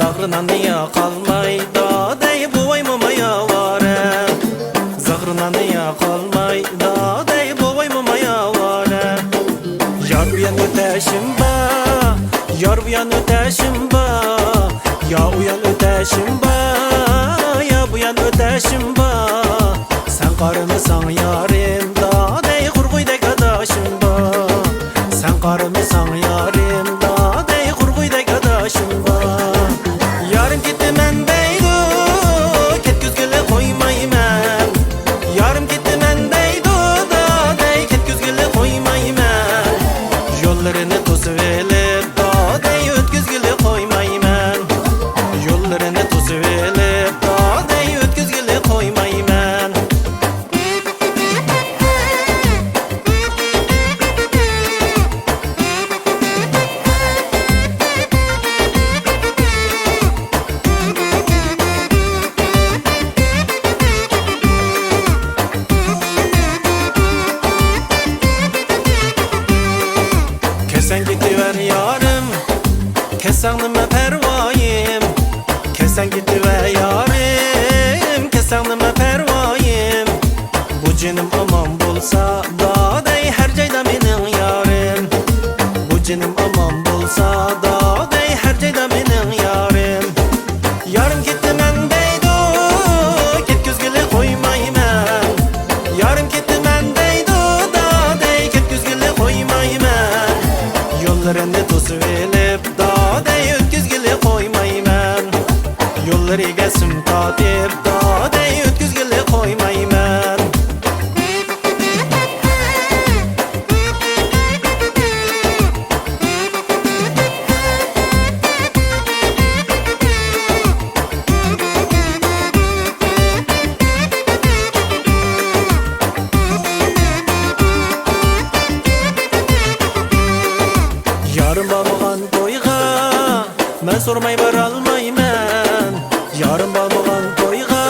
Zagrına niye kalmaydı dey buvay mumaya vare. Zagrına niye kalmaydı dey buvay mumaya vare. Yar uyan öteşim ba, yar uyan öteşim ba. Ya uyan öteşim ba, ya uyan öteşim ba. Sen karımısan yarim da dey kurguydek adaşım ba. Sen karımısan yarim da dey kurguydek adaşım ba. Yarım gitti men deydu, ket güzgüle koymayman. Yarım gitti men deydu da dey ket güzgüle koymayman. Yollarını tosuvelip da dey ötküzgüle koymayman. Yollarını tosuvelip da dey ötküzgüle koymayman. Kesen gidiver yarım, kesenime pervayim. Kesen gidiver yarım, kesenime pervayim. Bu cinim aman bulsa da dey her ceyda benim yarım. Bu cinim aman bulsa da dey her ceyda benim yarım. Yarım gitti men deydu, ket güzgüle koymayman. Yarım gitti men deydu da dey ket güzgüle koymayman. Yollarını tosuvelip da dey ötküzgüle koymayman. Yolları gelsin tatip da dey ötküzgüle koymayman. Yarım bağlagan toyga men sormay baralmayman. Yarım bağlagan toyga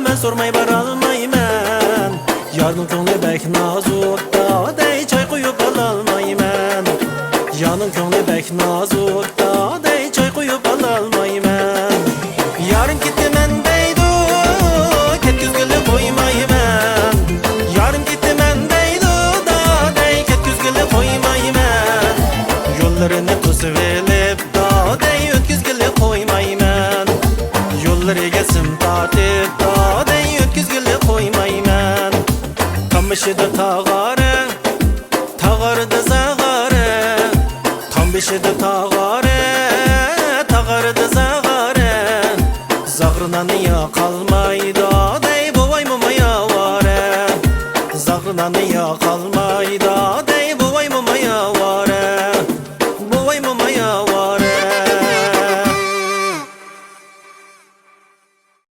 men sormay baralmayman. Yardım ko'ngli bek nazuk da dey choy quyup ololmayman. Yardım ko'ngli bek nazuk da dey choy quyup ololmayman. Yarım gitti men deydu, ket güzgüle koymayman. Yarım gitti men deydu da dey ket güzgüle koymayman. Yollarını tosuvelip da dey ötküzgüle koymayman. Yolları gelsin tatip da dey ötküzgüle koymayman. Kamışıdır tağarı, tağarıdır zağarı. Kamışıdır tağarı, tağarıdır zağarı. Zagrına niye kalmaydı dey buvay mumaya vare. Zagrına niye kalmaydı